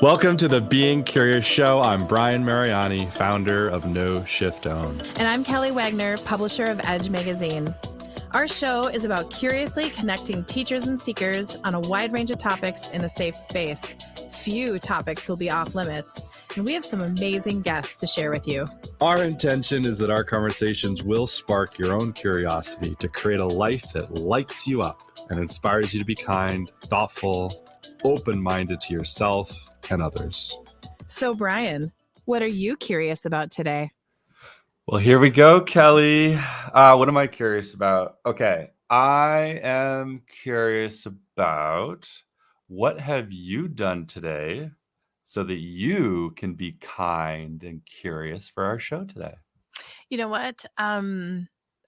Welcome to the Being Curious Show. I'm Brian Mariani, founder of No Shift Own. And I'm Kelly Wagner, publisher of Edge Magazine. Our show is about curiously connecting teachers and seekers on a wide range of topics in a safe space. Few topics will be off limits, and we have some amazing guests to share with you. Our intention is that our conversations will spark your own curiosity to create a life that lights you up and inspires you to be kind, thoughtful, open-minded to yourself and others. So, Brian, what are you curious about today? Well, here we go, Kelly. What am I curious about? Okay, I am curious about what have you done today so that you can be kind and curious for our show today? You know what?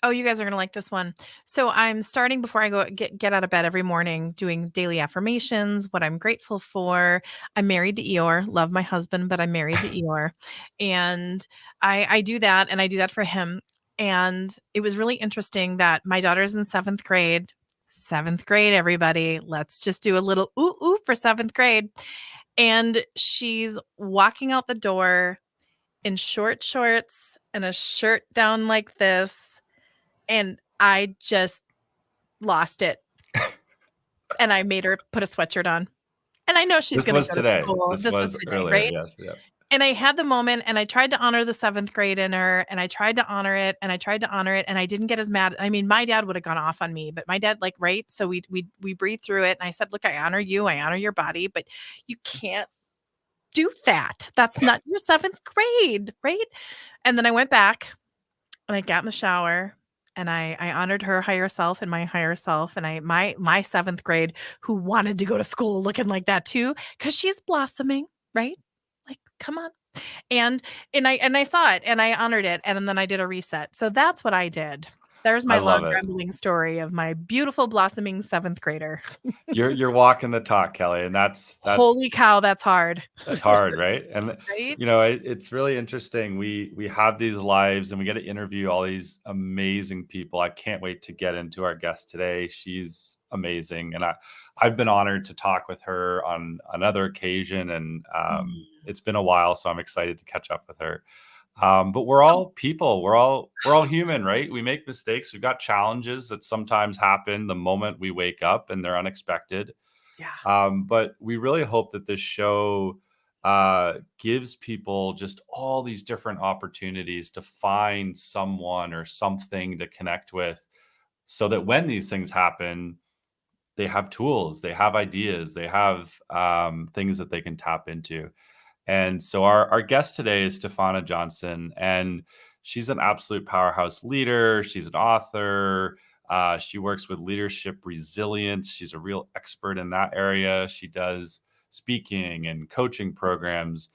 You guys are going to like this one. So I'm starting before I go get out of bed every morning doing daily affirmations, what I'm grateful for. I'm married to Eeyore, love my husband, but I'm married to Eeyore. And I do that, and I do that for him. And it was really interesting that my daughter's in seventh grade. Seventh grade, everybody. Let's just do a little ooh for seventh grade. And she's walking out the door in short shorts and a shirt down like this. And I just lost it. And I made her put a sweatshirt on. And I know she's going to go to school. This was today, earlier, right? Yes, yeah. And I had the moment, and I tried to honor the seventh grade in her, and I tried to honor it, and I tried to honor it, and I didn't get as mad. I mean, my dad would have gone off on me, but my dad, right? So we breathed through it, and I said, look, I honor you, I honor your body, but you can't do that. That's not your seventh grade, right? And then I went back, and I got in the shower, and I honored her higher self and my higher self, and my seventh grade, who wanted to go to school looking like that too, because she's blossoming, right? Like, come on. And I saw it, and I honored it, and then I did a reset. So that's what I did. There's my long rambling story of my beautiful blossoming seventh grader. You're walking the talk, Kelly, and that's holy cow, that's hard. That's hard, right? And right? You know, it's really interesting. We have these lives, and we get to interview all these amazing people. I can't wait to get into our guest today. She's amazing, and I've been honored to talk with her on another occasion, and it's been a while, so I'm excited to catch up with her. But we're all people. We're all human, right? We make mistakes. We've got challenges that sometimes happen the moment we wake up, and they're unexpected. Yeah. But we really hope that this show gives people just all these different opportunities to find someone or something to connect with, so that when these things happen, they have tools, they have ideas, they have things that they can tap into. And so our guest today is Stephana Johnson, and she's an absolute powerhouse leader. She's an author. She works with leadership resilience. She's a real expert in that area. She does speaking and coaching programs.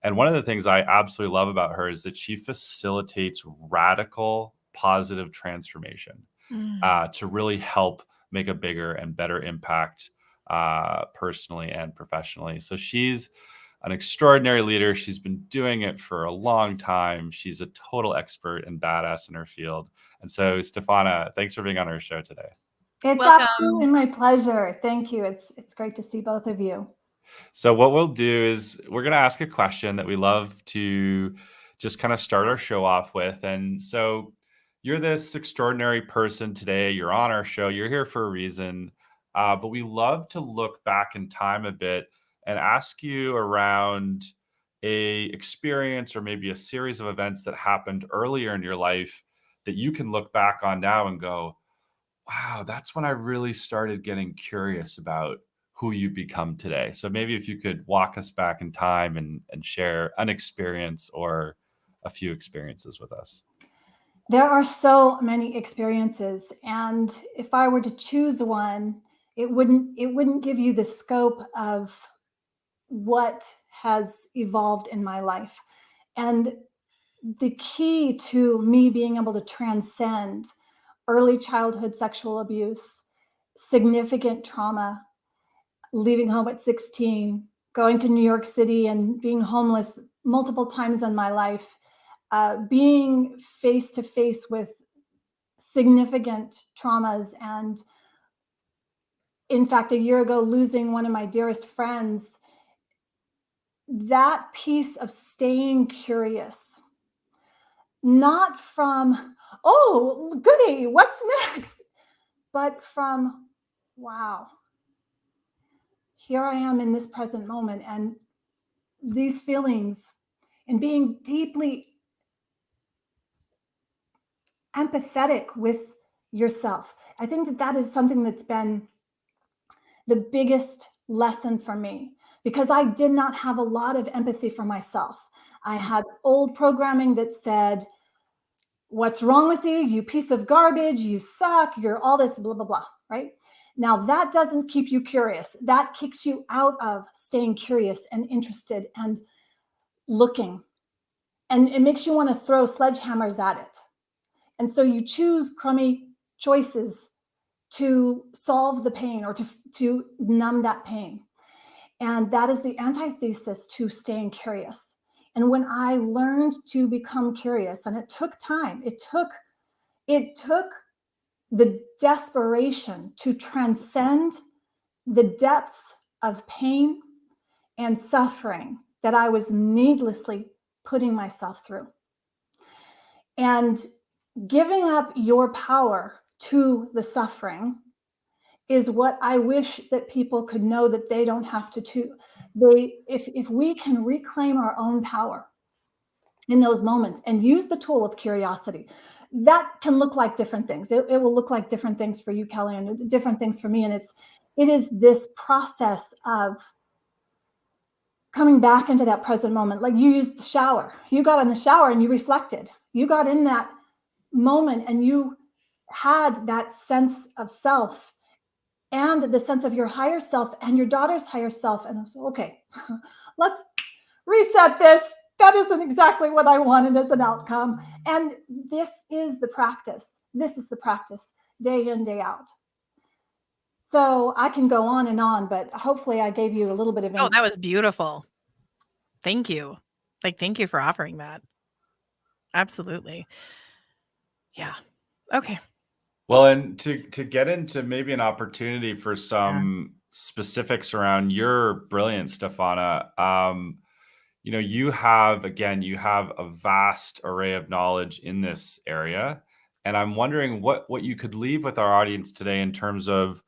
And one of the things I absolutely love about her is that she facilitates radical positive transformation to really help make a bigger and better impact personally and professionally. So she's an extraordinary leader. She's been doing it for a long time. She's a total expert and badass in her field. And so, Stephana, thanks for being on our show today. It's absolutely my pleasure. Thank you. It's great to see both of you. So what we'll do is we're going to ask a question that we love to just kind of start our show off with. And so you're this extraordinary person today. You're on our show. You're here for a reason. But we love to look back in time a bit and ask you around a experience or maybe a series of events that happened earlier in your life that you can look back on now and go, wow, that's when I really started getting curious about who you become today. So maybe if you could walk us back in time and share an experience or a few experiences with us. There are so many experiences, and if I were to choose one, it wouldn't give you the scope of what has evolved in my life. And the key to me being able to transcend early childhood sexual abuse, significant trauma, leaving home at 16, going to New York City and being homeless multiple times in my life, being face to face with significant traumas, and in fact, a year ago, losing one of my dearest friends that piece of staying curious, not from, oh, goody, what's next? But from, wow, here I am in this present moment, and these feelings, and being deeply empathetic with yourself. I think that that is something that's been the biggest lesson for me, because I did not have a lot of empathy for myself. I had old programming that said, what's wrong with you? You piece of garbage, you suck, you're all this, blah, blah, blah, right? Now, that doesn't keep you curious. That kicks you out of staying curious and interested and looking. And it makes you want to throw sledgehammers at it. And so you choose crummy choices to solve the pain or to numb that pain. And that is the antithesis to staying curious. And when I learned to become curious, and it took time, it took the desperation to transcend the depths of pain and suffering that I was needlessly putting myself through. And giving up your power to the suffering is what I wish that people could know that they don't have to do. If we can reclaim our own power in those moments and use the tool of curiosity, that can look like different things. It will look like different things for you, Kelly, and different things for me. And it is this process of coming back into that present moment. Like you used the shower. You got in the shower and you reflected. You got in that moment and you had that sense of self and the sense of your higher self and your daughter's higher self. And I was, okay, let's reset this. That isn't exactly what I wanted as an outcome. And this is the practice. This is the practice day in, day out. So I can go on, but hopefully I gave you a little bit of insight. Oh, that was beautiful. Thank you. Thank you for offering that. Absolutely. Yeah. Okay. Well, and to get into maybe an opportunity for some specifics around your brilliance, Stephana, you have a vast array of knowledge in this area. And I'm wondering what you could leave with our audience today in terms of,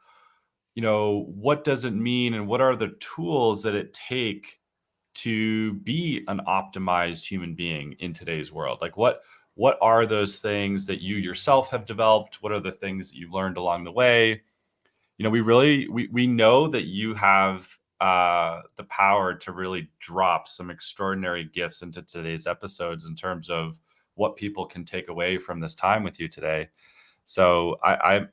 what does it mean and what are the tools that it take to be an optimized human being in today's world? Like what are those things that you yourself have developed? What are the things that you've learned along the way? We know that you have the power to really drop some extraordinary gifts into today's episodes in terms of what people can take away from this time with you today. So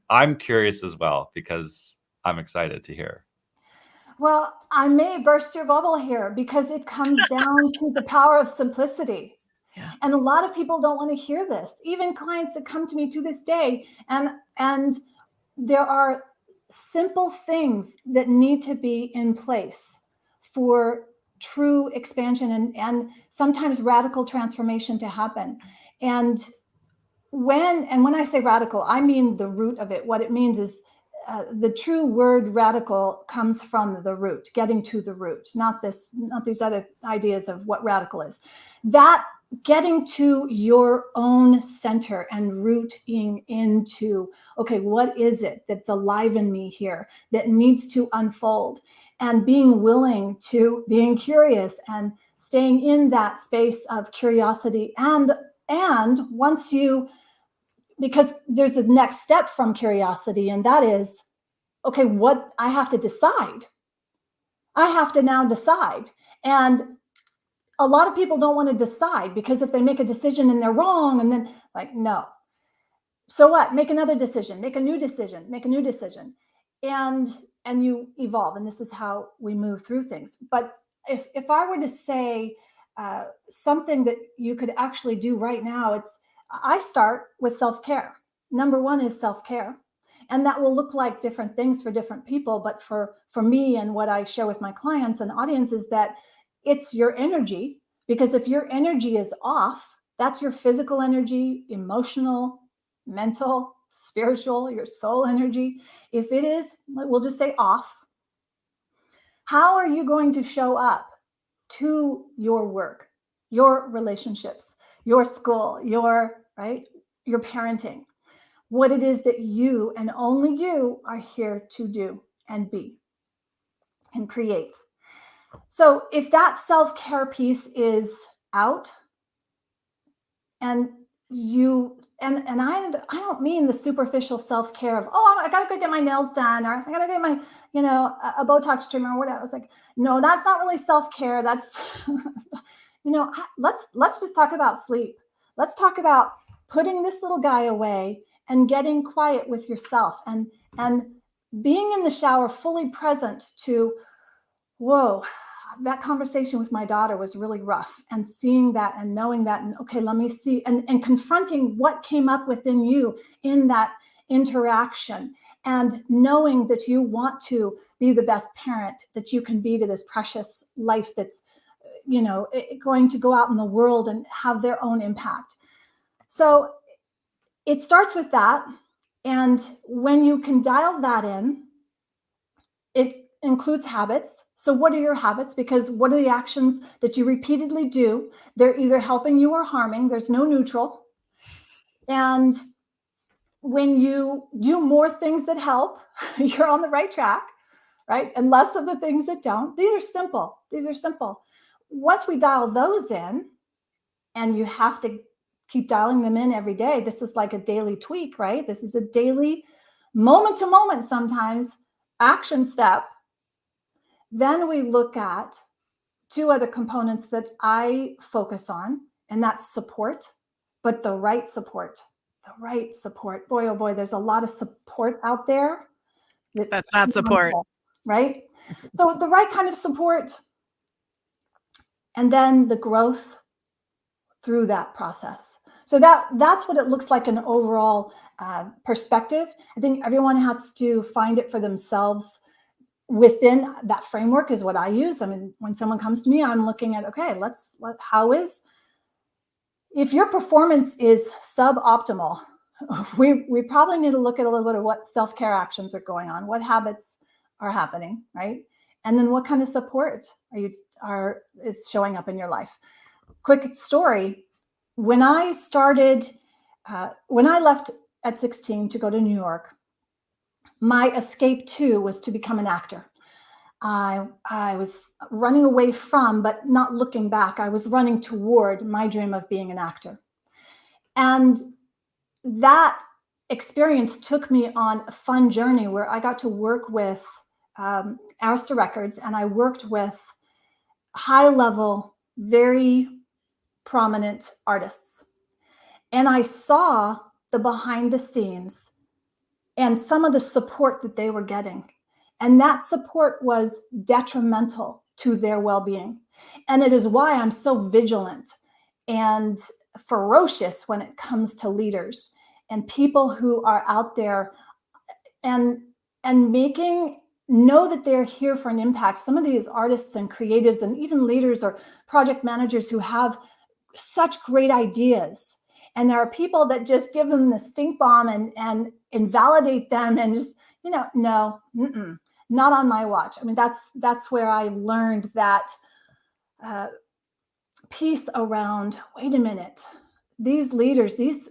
I'm curious as well, because I'm excited to hear. Well, I may burst your bubble here because it comes down to the power of simplicity. Yeah. And a lot of people don't want to hear this, even clients that come to me to this day. And there are simple things that need to be in place for true expansion and sometimes radical transformation to happen. And when I say radical, I mean the root of it. What it means is the true word radical comes from the root, getting to the root, not these other ideas of what radical is. That getting to your own center and rooting into, okay, what is it that's alive in me here that needs to unfold? And being willing to, being curious and staying in that space of curiosity. And once because there's a next step from curiosity, and that is, okay, what I have to decide. I have to now decide. And a lot of people don't want to decide, because if they make a decision and they're wrong, and then like, no. So what? Make another decision, make a new decision, and you evolve. And this is how we move through things. But if I were to say something that you could actually do right now, I start with self-care. Number one is self-care. And that will look like different things for different people. But for me, and what I share with my clients and audience, is that it's your energy. Because if your energy is off, that's your physical energy, emotional, mental, spiritual, your soul energy. If it is, we'll just say off, how are you going to show up to your work, your relationships, your school, your parenting, what it is that you and only you are here to do and be and create. So if that self-care piece is out, and I don't mean the superficial self-care of, oh, I gotta go get my nails done, or I gotta get my, a Botox treatment or whatever. I was like, no, that's not really self-care. That's, let's just talk about sleep. Let's talk about putting this little guy away and getting quiet with yourself and being in the shower fully present to, whoa, that conversation with my daughter was really rough, and seeing that and knowing that, and okay, let me see, and confronting what came up within you in that interaction, and knowing that you want to be the best parent that you can be to this precious life that's, going to go out in the world and have their own impact. So it starts with that. And when you can dial that in, it includes habits. So what are your habits? Because what are the actions that you repeatedly do? They're either helping you or harming. There's no neutral. And when you do more things that help, you're on the right track, right? And less of the things that don't. These are simple. Once we dial those in, and you have to keep dialing them in every day. This is like a daily tweak, right? This is a daily, moment to moment, sometimes action step. Then we look at two other components that I focus on, and that's support, but the right support. Boy, oh boy, there's a lot of support out there. That's not support. Right? So the right kind of support, and then the growth through that process. So that's what it looks like in overall perspective. I think everyone has to find it for themselves. Within that framework is what I use. I mean, when someone comes to me, I'm looking at, okay, if your performance is suboptimal, we probably need to look at a little bit of what self-care actions are going on, what habits are happening, right? And then what kind of support is showing up in your life. Quick story. When I left at 16 to go to New York, my escape too was to become an actor. I was running away from, but not looking back. I was running toward my dream of being an actor. And that experience took me on a fun journey where I got to work with Arista Records, and I worked with high-level, very prominent artists. And I saw the behind the scenes and some of the support that they were getting. And that support was detrimental to their well-being. And it is why I'm so vigilant and ferocious when it comes to leaders and people who are out there and know that they're here for an impact. Some of these artists and creatives and even leaders or project managers who have such great ideas. And there are people that just give them the stink bomb and invalidate them and just, no, not on my watch. I mean, that's where I learned that piece around, wait a minute, these leaders, these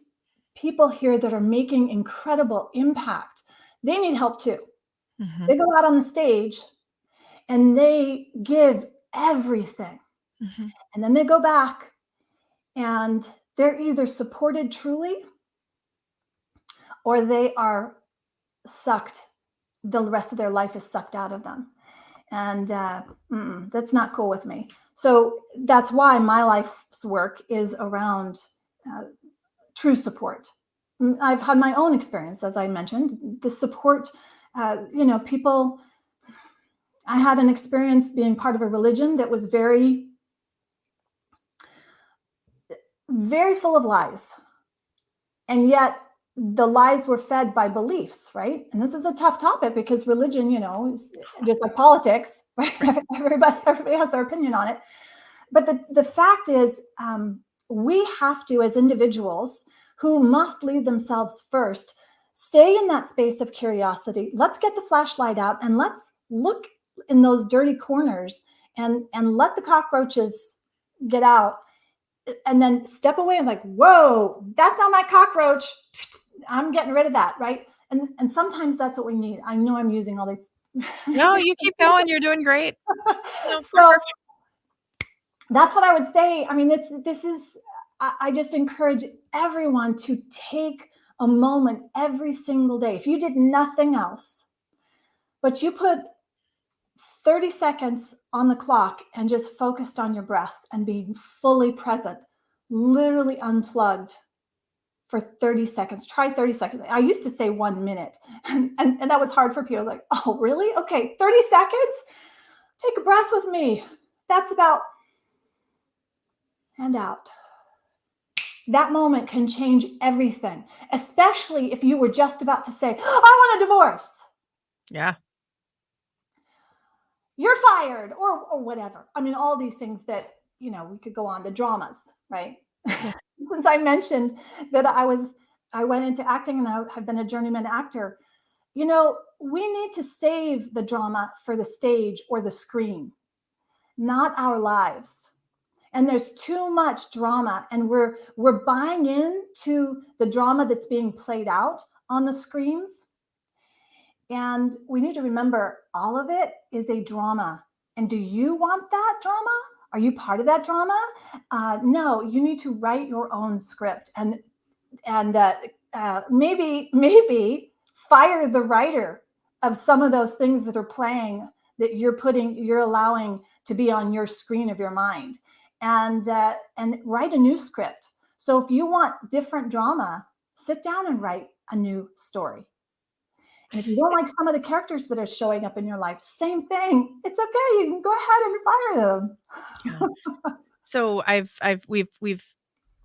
people here that are making incredible impact, they need help too. Mm-hmm. They go out on the stage and they give everything. Mm-hmm. And then they go back and they're either supported truly or they are sucked. The rest of their life is sucked out of them. And that's not cool with me. So that's why my life's work is around true support. I've had my own experience, as I mentioned, the support, people. I had an experience being part of a religion that was very, very full of lies. And yet the lies were fed by beliefs, right? And this is a tough topic because religion, is just like politics, right? Everybody has their opinion on it. But the fact is, we have to, as individuals who must lead themselves first, stay in that space of curiosity. Let's get the flashlight out and let's look in those dirty corners and let the cockroaches get out, and then step away and like, whoa, that's not my cockroach. I'm getting rid of that, right? And sometimes that's what we need. I know I'm using all these. No, you keep going. You're doing great. No, So that's what I would say. I mean, this is, I just encourage everyone to take a moment every single day. If you did nothing else, but you put 30 seconds on the clock and just focused on your breath and being fully present, literally unplugged for 30 seconds. Try 30 seconds. I used to say 1 minute, and that was hard for people. Like, oh, really? Okay, 30 seconds? Take a breath with me. That's about, and out. That moment can change everything, especially if you were just about to say, I want a divorce. Yeah. You're fired, or whatever. I mean, all these things that, we could go on, the dramas, right? Since I mentioned that I went into acting and I have been a journeyman actor, we need to save the drama for the stage or the screen, not our lives. And there's too much drama, and we're buying into the drama that's being played out on the screens. And we need to remember all of it is a drama. And do you want that drama? Are you part of that drama? No, you need to write your own script and maybe fire the writer of some of those things that are playing that you're allowing to be on your screen of your mind, and write a new script. So if you want different drama, sit down and write a new story. And if you don't like some of the characters that are showing up in your life, same thing. It's okay. You can go ahead and fire them. Yeah. So we've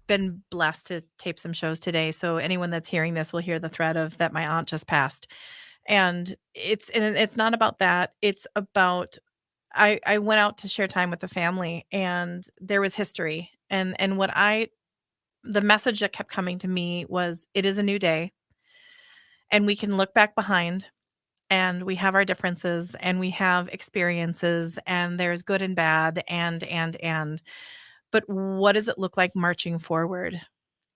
been blessed to tape some shows today. So anyone that's hearing this will hear the thread of that my aunt just passed. And it's not about that. It's about I went out to share time with the family, and there was history. And the message that kept coming to me was, it is a new day, and we can look back behind, and we have our differences, and we have experiences, and there's good and bad, and but what does it look like marching forward?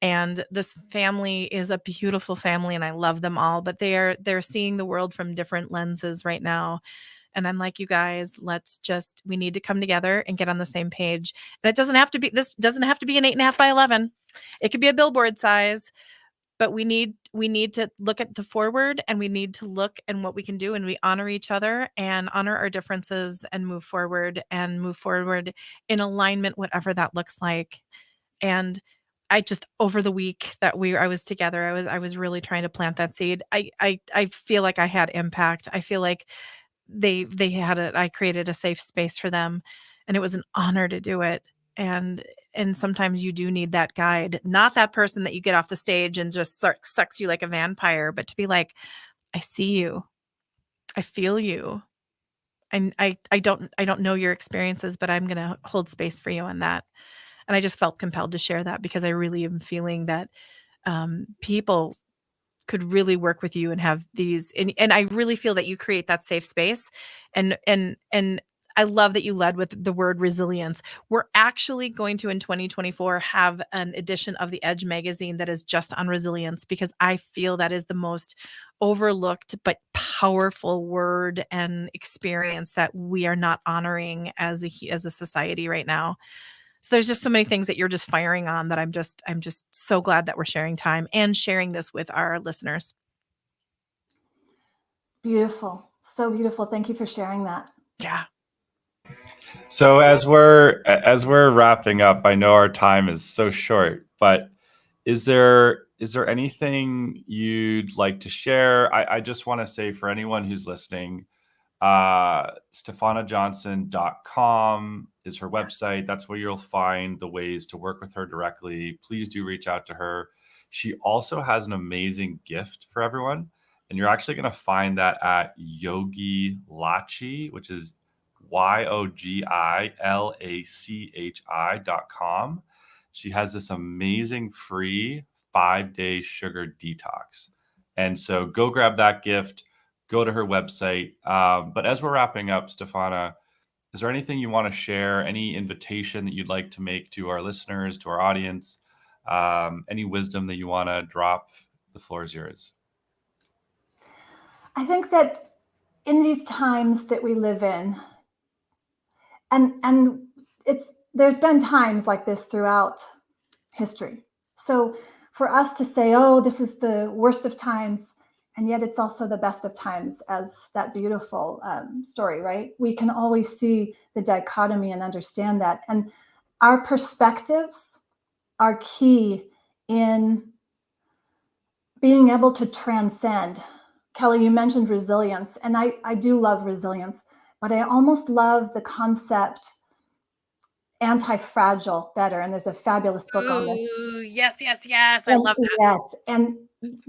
And this family is a beautiful family, and I love them all, but they're seeing the world from different lenses right now. And I'm like, you guys, we need to come together and get on the same page. And this doesn't have to be an 8.5 by 11. It could be a billboard size, but we need to look at the forward, and we need to look and what we can do, and we honor each other and honor our differences and move forward in alignment, whatever that looks like. And I just, over the week that I was together, I was really trying to plant that seed. I feel like I had impact. I feel like I created a safe space for them, and it was an honor to do it. And sometimes you do need that guide, not that person that you get off the stage and just sucks you like a vampire, but to be like, I see you, I feel you. And I don't know your experiences, but I'm going to hold space for you on that. And I just felt compelled to share that, because I really am feeling that people could really work with you and have these, and I really feel that you create that safe space. And I love that you led with the word resilience. We're actually going to, in 2024, have an edition of The Edge magazine that is just on resilience, because I feel that is the most overlooked but powerful word and experience that we are not honoring as a society right now. So there's just so many things that you're just firing on that I'm just so glad that we're sharing time and sharing this with our listeners. Beautiful. So beautiful. Thank you for sharing that. Yeah. So as we're wrapping up, I know our time is so short, but is there anything you'd like to share? I just want to say, for anyone who's listening, StephanaJohnson.com is her website. That's where you'll find the ways to work with her directly. Please do reach out to her. She also has an amazing gift for everyone, and you're actually going to find that at Yogi Lachi, which is YOGILACHI.com. She has this amazing free 5-day sugar detox. And so go grab that gift, go to her website. But as we're wrapping up, Stephana, is there anything you want to share? Any invitation that you'd like to make to our listeners, to our audience? Any wisdom that you want to drop? The floor is yours. I think that in these times that we live in, and there's been times like this throughout history. So for us to say, oh, this is the worst of times, and yet it's also the best of times, as that beautiful story, right? We can always see the dichotomy and understand that. And our perspectives are key in being able to transcend. Kelly, you mentioned resilience, and I do love resilience, but I almost love the concept anti-fragile better. And there's a fabulous book on this. Ooh, yes. I love that. Yes. And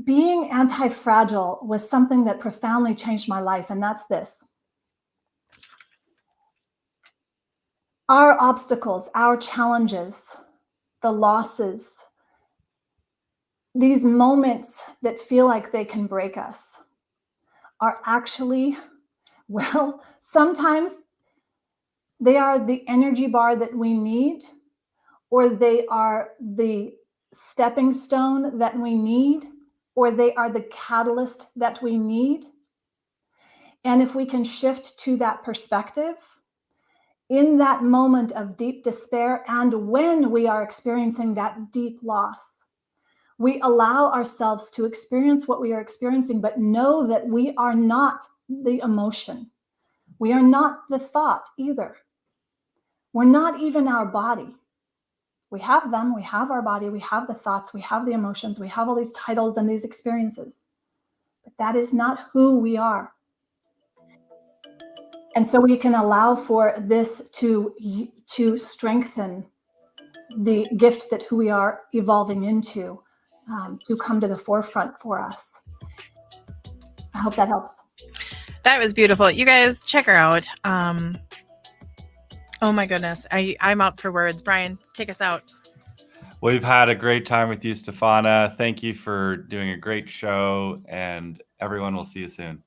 being anti-fragile was something that profoundly changed my life. And that's this. Our obstacles, our challenges, the losses, these moments that feel like they can break us are actually, well, sometimes they are the energy bar that we need, or they are the stepping stone that we need, or they are the catalyst that we need. And if we can shift to that perspective in that moment of deep despair, and when we are experiencing that deep loss, we allow ourselves to experience what we are experiencing, but know that we are not the emotion. We are not the thought either. We're not even our body. We have them, we have our body, we have the thoughts, we have the emotions, we have all these titles and these experiences. But that is not who we are. And so we can allow for this to strengthen the gift that who we are evolving into, to come to the forefront for us. I hope that helps. That was beautiful. You guys check her out. Oh my goodness. I'm out for words. Brian, take us out. We've had a great time with you, Stephana. Thank you for doing a great show, and everyone will see you soon.